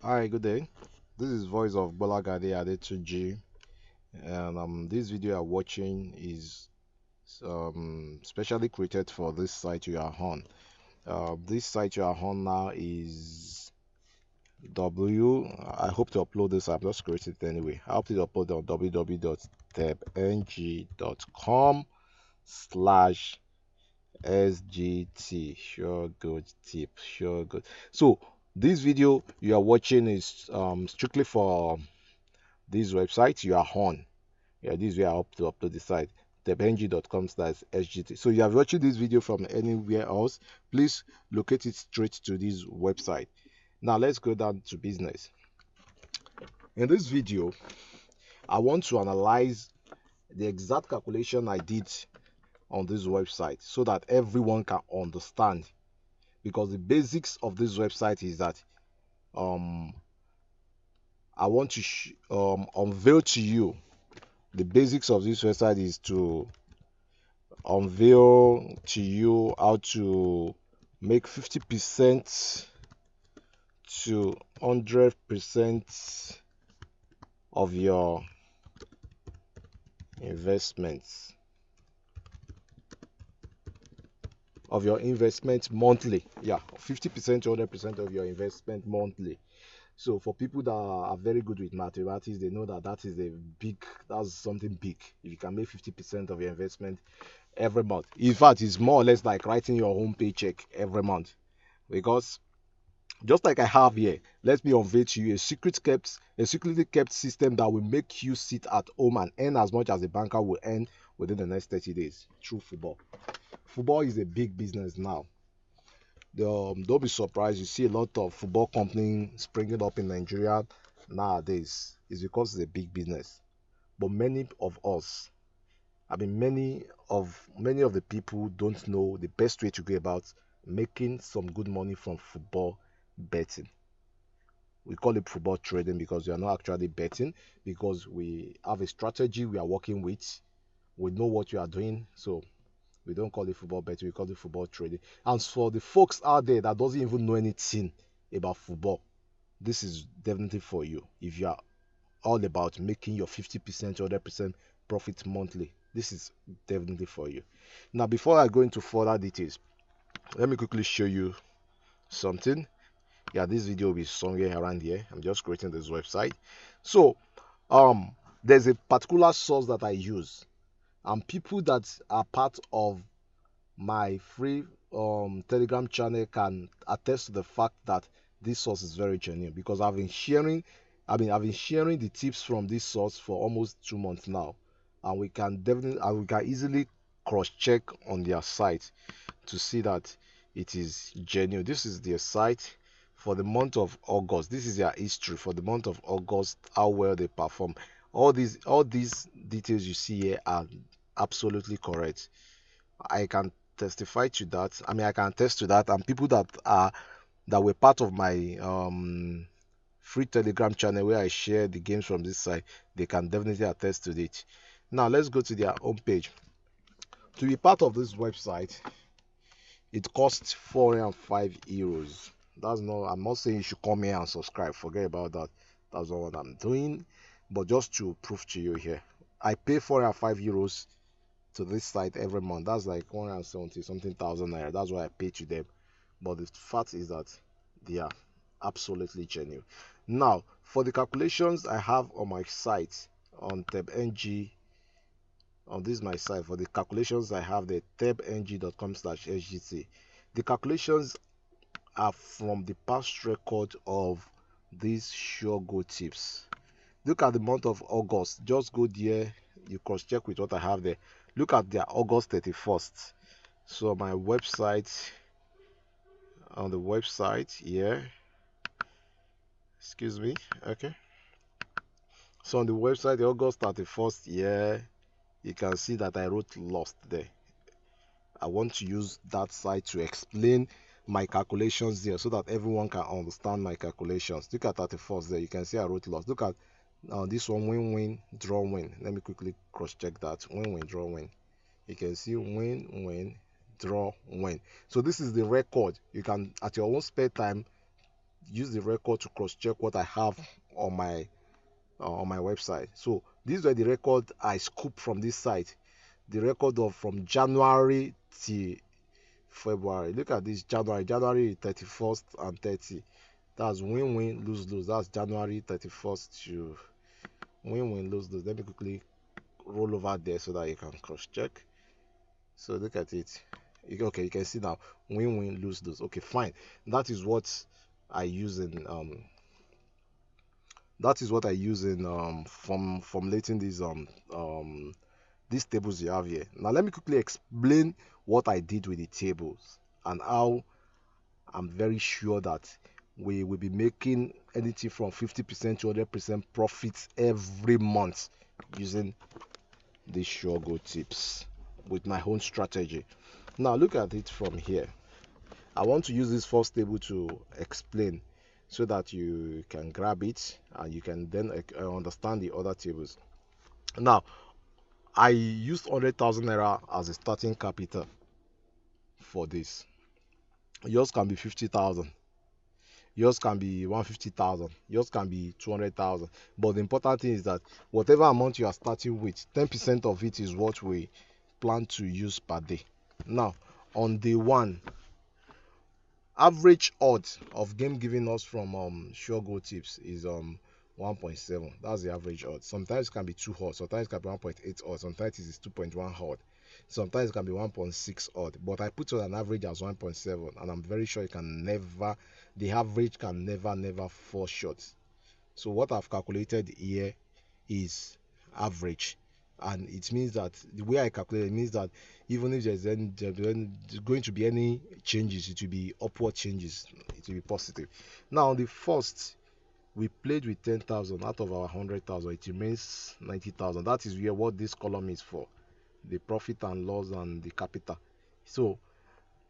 Hi, good day. This is voice of Bolagade Adetuji, and this video you're watching is specially created for this site you are on. This site you are on now is I hope to upload this. I've just created it anyway. I hope to upload on www.tebng.com slash SGT. Sure, good tip. Sure, good. So this video you are watching is strictly for this website you are on. Yeah, this is where I hope to upload the site tebng.com/sgt. So you are watching this video from anywhere else, please locate it straight to this website. Now let's go down to business. In this video, I want to analyze the exact calculation I did on this website so that everyone can understand, because the basics of this website is that um I want to unveil to you the basics of this website is to unveil to you how to make 50% to 100% of your investments monthly. Yeah, 50% to 100% of your investment monthly. So for people that are very good with mathematics, they know that that's something big. If you can make 50% of your investment every month, in fact, it's more or less like writing your own paycheck every month. Because just like I have here, let me unveil to you a secretly kept system that will make you sit at home and earn as much as the banker will earn within the next 30 days through football. Football is a big business now. Don't be surprised you see a lot of football companies springing up in Nigeria nowadays. It's because it's a big business. But many of us, many of the people don't know the best way to go about making some good money from football betting. We call it football trading because we are not actually betting, because we have a strategy we are working with. We know what we are doing, so we don't call it football betting, we call it football trading. And for the folks out there that doesn't even know anything about football, this is definitely for you. If you are all about making your 50% or 100% profit monthly, this is definitely for you. Now, before I go into further details, let me quickly show you something. Yeah, this video will be somewhere around here. I'm just creating this website. So there's a particular source that I use, and people that are part of my free telegram channel can attest to the fact that this source is very genuine, because I've been sharing the tips from this source for almost 2 months now, and we can easily cross check on their site to see that it is genuine. This is their site for the month of August. This is their history for the month of August, how well they perform. All these details you see here are absolutely correct. I can testify to that. I can attest to that, and people that were part of my free telegram channel where I share the games from this site, they can definitely attest to it. Now let's go to their homepage. To be part of this website, it costs 405 euros. That's not, I'm not saying you should come here and subscribe. Forget about that. That's not what I'm doing. But just to prove to you here, I pay 405 euros to this site every month. That's like 170 something thousand naira. That's what I pay to them. But the fact is that they are absolutely genuine. Now, for the calculations I have on my site on TebNG, on this my site, for the calculations I have the tebng.com/sgt. The calculations are from the past record of these sure go tips. Look at the month of August. Just go there, you cross check with what I have there. Look at their August 31st. So my website, on the website here, excuse me, okay. So on the website, the August 31st, yeah, you can see that I wrote lost there. I want to use that site to explain my calculations there so that everyone can understand my calculations. Look at 31st there, you can see I wrote lost. Look at this one, win win draw win. Let me quickly cross check that. Win win draw win. You can see win win draw win. So this is the record. You can, at your own spare time, use the record to cross check what I have on my website. So these were the record I scooped from this site. The record of from January to February. Look at this January 31st and 30. That's win-win, lose-lose. That's January 31st to win-win, lose-lose. Let me quickly roll over there so that you can cross-check. So look at it. Okay, you can see now win-win, lose-lose. Okay, fine. That is what I use in formulating these tables you have here. Now let me quickly explain what I did with the tables and how I'm very sure that we will be making anything from 50% to 100% profits every month using these sure go tips with my own strategy. Now look at it from here. I want to use this first table to explain so that you can grab it and you can then understand the other tables. Now I used 100,000 naira as a starting capital for this. Yours can be 50,000. Yours can be 150,000. Yours can be 200,000. But the important thing is that whatever amount you are starting with, 10% of it is what we plan to use per day. Now, on day one, average odds of game giving us from sure go tips is 1.7. That's the average odds. Sometimes it can be 2 odd, sometimes it can be 1.8 odd, sometimes it is 2.1 odd, sometimes it can be 1.6 odd. But I put on an average as 1.7, and I'm very sure the average can never fall short. So what I've calculated here is average, and it means that the way I calculate it means that even if there's going to be any changes, it will be upward changes, it will be positive. Now on the first, we played with 10,000 out of our 100,000, it remains 90,000. That is where what this column is for, the profit and loss and the capital. So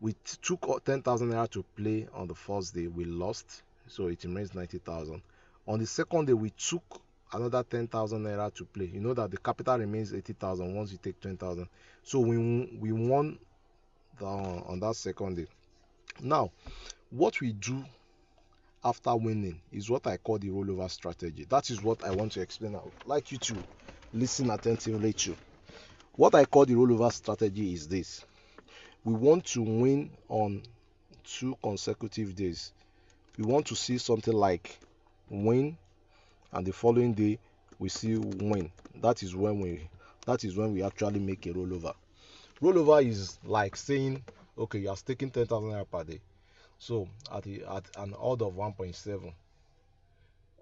we took 10,000 naira to play on the first day, we lost, so it remains 90,000. On the second day, we took another 10,000 naira to play. You know that the capital remains 80,000 once you take 10,000. So we won on that second day. Now, what we do after winning is what I call the rollover strategy. That is what I want to explain. I would like you to listen attentively to. What I call the rollover strategy is this. We want to win on 2 consecutive days. We want to see something like win, and the following day we see win. That is when we actually make a rollover. Rollover is like saying, okay, you are staking 10,000 naira per day. So at an odd of 1.7,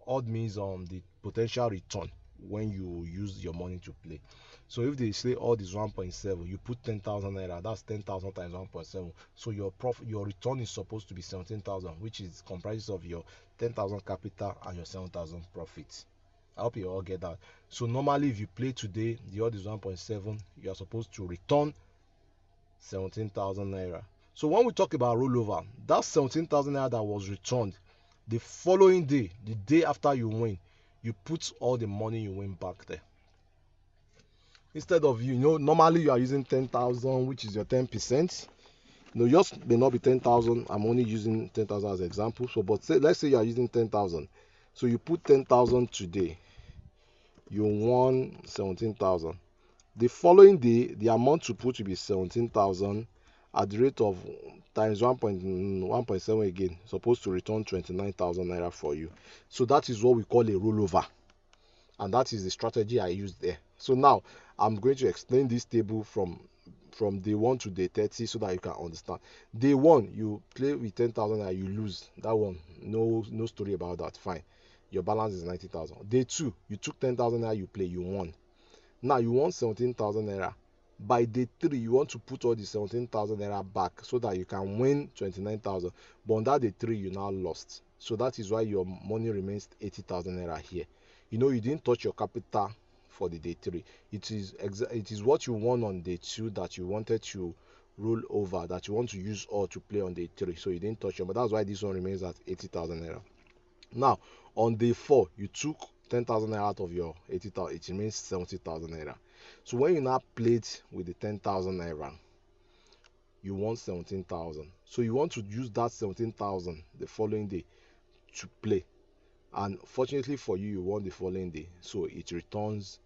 odd means the potential return when you use your money to play. So if they say odd is 1.7, you put 10,000 naira, that's 10,000 times 1.7. So your return is supposed to be 17,000, which is comprises of your 10,000 capital and your 7,000 profits. I hope you all get that. So normally if you play today, the odd is 1.7, you are supposed to return 17,000 naira. So when we talk about rollover, that 17,000 naira that was returned, the following day, the day after you win, you put all the money you win back there. Instead of, normally you are using 10,000, which is your 10%. Yours may not be 10,000. I'm only using 10,000 as an example. So, but let's say you are using 10,000. So you put 10,000 today. You won 17,000. The following day, the amount to put will be 17,000 at the rate of times 1.7 again, supposed to return 29,000 naira for you. So that is what we call a rollover, and that is the strategy I used there. So now I'm going to explain this table from day 1 to day 30 so that you can understand. Day 1, you play with 10,000 and you lose. That one, no story about that. Fine, your balance is 90,000. Day 2, you took 10,000 naira, you play, you won. Now you want 17,000 naira. By day 3, you want to put all the 17,000 naira back so that you can win 29,000. But on that day 3, you now lost. So that is why your money remains 80,000 naira here. You didn't touch your capital for the day 3. It is what you won on day 2 that you wanted to roll over, that you want to use all to play on day 3. So you didn't touch it. But that's why this one remains at 80,000 naira. Now on day 4, you took 10,000 naira out of your 80,000, it remains 70,000 naira. So when you now played with the 10,000 naira, you won 17,000. So you want to use that 17,000 the following day to play. And fortunately for you, you won the following day, so it returns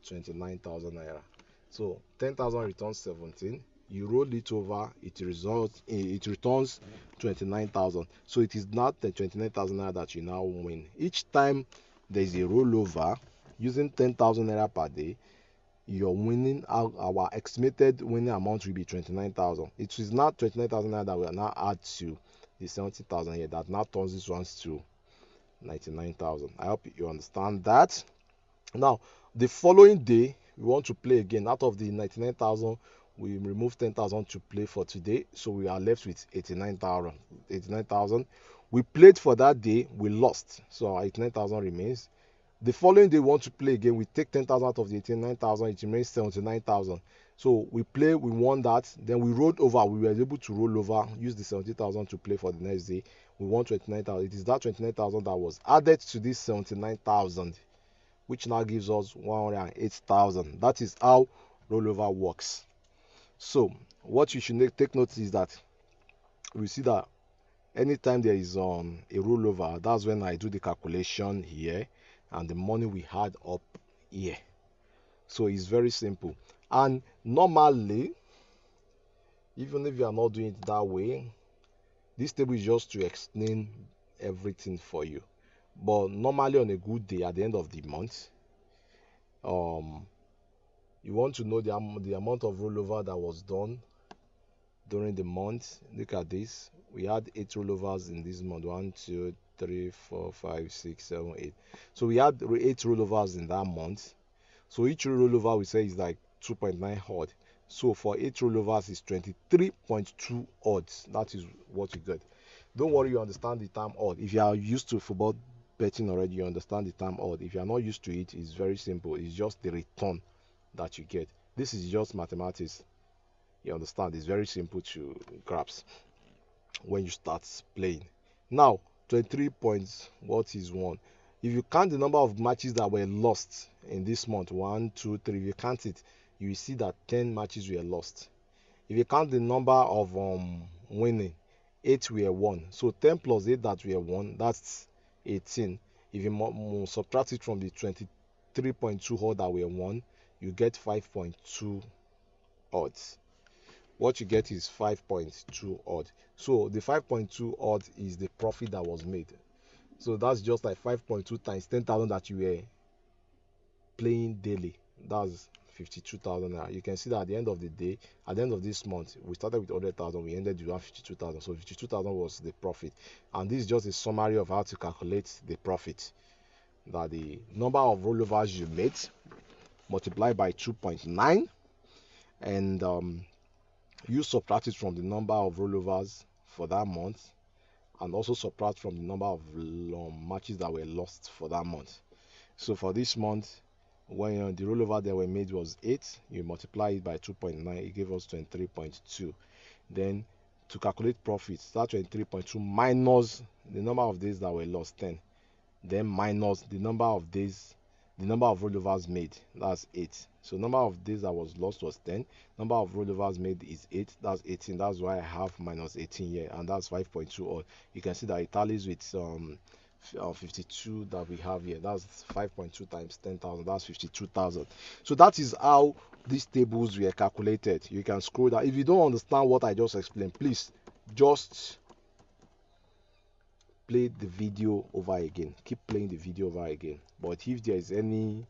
29,000 naira. So 10,000 returns 17. You roll it over, it returns 29,000. So it is not the 29,000 naira that you now win. Each time there is a rollover, using 10,000 naira per day, your winning, our estimated winning amount will be 29,000. It is not 29,000 naira that will now add to the 70,000 here, that now turns this ones to 99,000. I hope you understand that. Now, the following day, we want to play again. Out of the 99,000, we remove 10,000 to play for today, so we are left with 89,000. 89,000. We played for that day, we lost, so our 89,000 remains. The following day, we want to play again. We take 10,000 out of the 89,000, it remains 79,000. So we play, we won that. Then we rolled over. We were able to roll over, use the 70,000 to play for the next day. We won 29,000. It is that 29,000 that was added to this 79,000, which now gives us 108,000. That is how rollover works. So what you should take note is that we see that anytime there is a rollover, that's when I do the calculation here and the money we had up here. So it's very simple. And normally, even if you are not doing it that way, this table is just to explain everything for you. But normally on a good day at the end of the month, you want to know the amount of rollover that was done during the month. Look at this. We had 8 rollovers in this month. 1, 2, 3, 4, 5, 6, 7, 8. So we had 8 rollovers in that month. So each rollover we say is like 2.9 odd. So for 8 rollovers is 23.2 odds. That is what you get. Don't worry, you understand the term odd. If you are used to football betting already, you understand the term odd. If you are not used to it, it's very simple. It's just the return that you get. This is just mathematics. You understand? It's very simple to grasp when you start playing. Now, 23 points, what is one? If you count the number of matches that were lost in this month, 1, 2, 3, if you count it, you will see that 10 matches were lost. If you count the number of winning, 8 were won. So 10 plus 8 that were won, that's 18. If you subtract it from the 23.2 odd that were won, you get 5.2 odds. What you get is 5.2 odd. So the 5.2 odd is the profit that was made. So that's just like 5.2 times 10,000 that you were playing daily. That's 52,000 naira. You can see that at the end of the day, at the end of this month, we started with 100,000, we ended with 52,000. So 52,000 was the profit. And this is just a summary of how to calculate the profit. That the number of rollovers you made multiplied by 2.9, and you subtract it from the number of rollovers for that month, and also subtract from the number of matches that were lost for that month. So for this month, when the rollover that were made was 8, you multiply it by 2.9, it gave us 23.2. Then to calculate profits, that 23.2 minus the number of days that were lost, 10. Then minus the number of days, the number of rollovers made, that's 8. So number of days that was lost was 10. Number of rollovers made is 8, that's 18. That's why I have minus 18 here, and that's 5.2 odd. You can see that it tallies with 52 that we have here. That's 5.2 times 10,000, that's 52,000. So that is how these tables were calculated. You can scroll that. If you don't understand what I just explained, please just play the video over again. Keep playing the video over again. But if there is any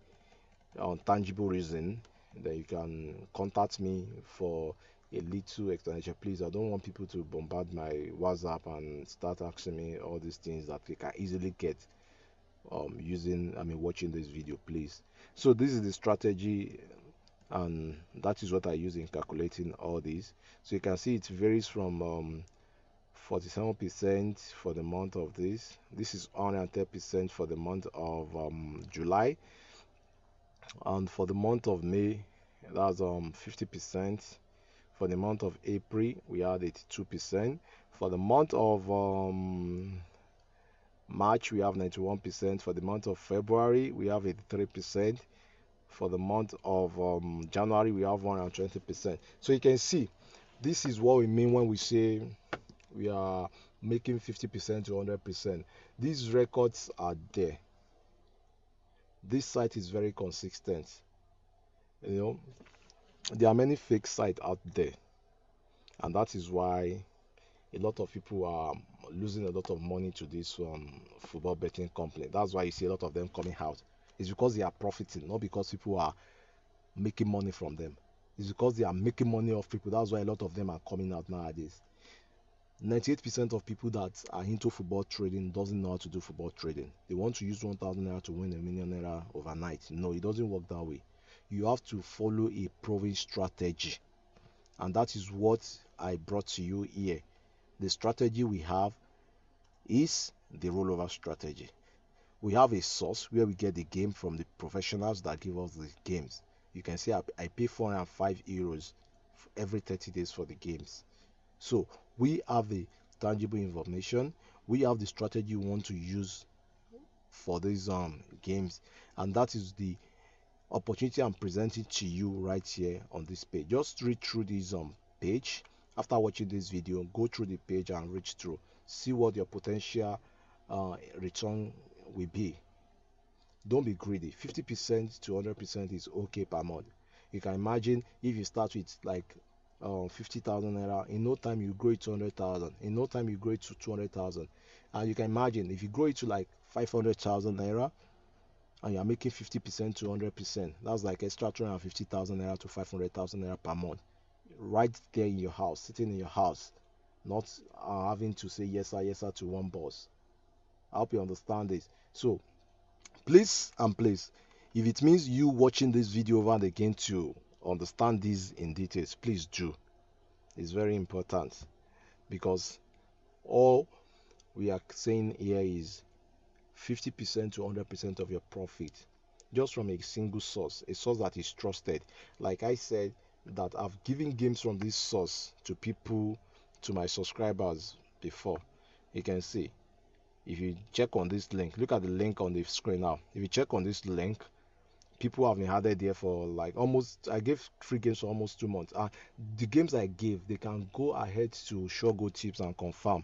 tangible reason, then you can contact me for a little explanation. Please, I don't want people to bombard my WhatsApp and start asking me all these things that they can easily get watching this video, please. So this is the strategy, and that is what I use in calculating all these. So you can see it varies from 47% for the month of this. This is 110% for the month of July, and for the month of May, that's 50%. For the month of April, we had 82%. For the month of March, we have 91%. For the month of February, we have 83%. For the month of January, we have 120%. So you can see, this is what we mean when we say we are making 50% to 100%. These records are there. This site is very consistent. You know, there are many fake sites out there, and that is why a lot of people are losing a lot of money to this football betting company. That's why you see a lot of them coming out. It's because they are profiting, not because people are making money from them. It's because they are making money off people. That's why a lot of them are coming out nowadays. 98% of people that are into football trading doesn't know how to do football trading. They want to use 1,000 naira to win a million naira overnight. No, it doesn't work that way. You have to follow a proven strategy, and that is what I brought to you here. The strategy we have is the rollover strategy. We have a source where we get the game from the professionals that give us the games. You can see I pay 405 euros every 30 days for the games. So we have the tangible information, we have the strategy we want to use for these games, and that is the opportunity I'm presenting to you right here on this page. Just read through this page. After watching this video, go through the page and read through, see what your potential return will be. Don't be greedy. 50% to 100% is okay per month. You can imagine if you start with like 50,000 naira, in no time you grow it to 100,000, in no time you grow it to 200,000, and you can imagine if you grow it to like 500,000 naira and you are making 50% to 100%, that's like extra 250,000 naira to 500,000 naira per month, right there in your house, sitting in your house, not having to say yes sir to one boss. I hope you understand this. So please and please, if it means you watching this video over and again to understand this in details, please do. It's very important, because all we are saying here is 50% to 100% of your profit just from a single source, a source that is trusted. Like I said, that I've given games from this source to people, to my subscribers before. You can see, if you check on this link, look at the link on the screen now. If you check on this link, people have been added there for like almost, I gave free games for almost 2 months. The games I gave, they can go ahead to sure go tips and confirm.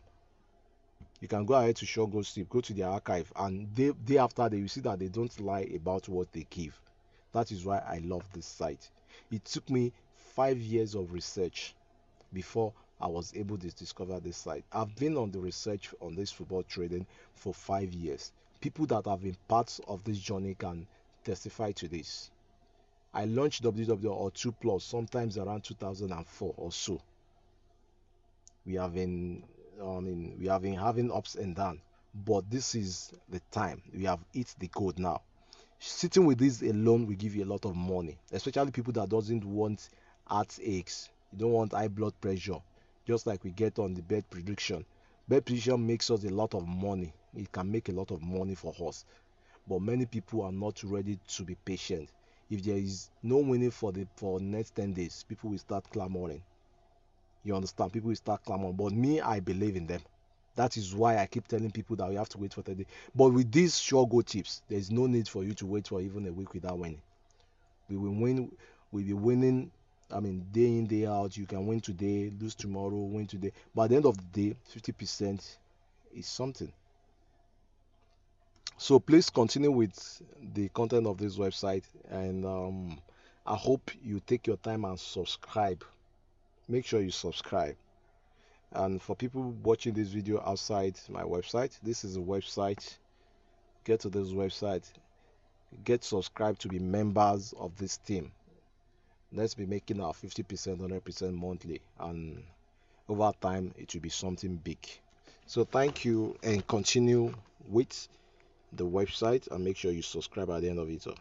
You can go ahead to sure go tip, go to their archive, and day after day you see that they don't lie about what they give. That is why I love this site. It took me 5 years of research before I was able to discover this site. I've been on the research on this football trading for 5 years. People that have been parts of this journey can testify to this. I launched WW or 2 plus sometimes around 2004 or so. We have been we have been having ups and downs, but this is the time. We have hit the code now. Sitting with this alone will give you a lot of money, especially people that doesn't want heartaches. You don't want high blood pressure, just like we get on the bet prediction. Bet prediction makes us a lot of money. It can make a lot of money for us, but many people are not ready to be patient. If there is no winning for next 10 days, people will start clamoring. You understand? People will start clamoring. But me, I believe in them. That is why I keep telling people that we have to wait for 30 days. But with these sure go tips, there is no need for you to wait for even a week without winning. We will win. We'll be winning. I mean, day in, day out. You can win today, lose tomorrow, win today. But at the end of the day, 50% is something. So please continue with the content of this website, and I hope you take your time and subscribe. Make sure you subscribe. And for people watching this video outside my website, this is a website. Get to this website, get subscribed to be members of this team. Let's be making our 50%, 100% monthly, and over time it will be something big. So thank you, and continue with the website, and make sure you subscribe at the end of it all.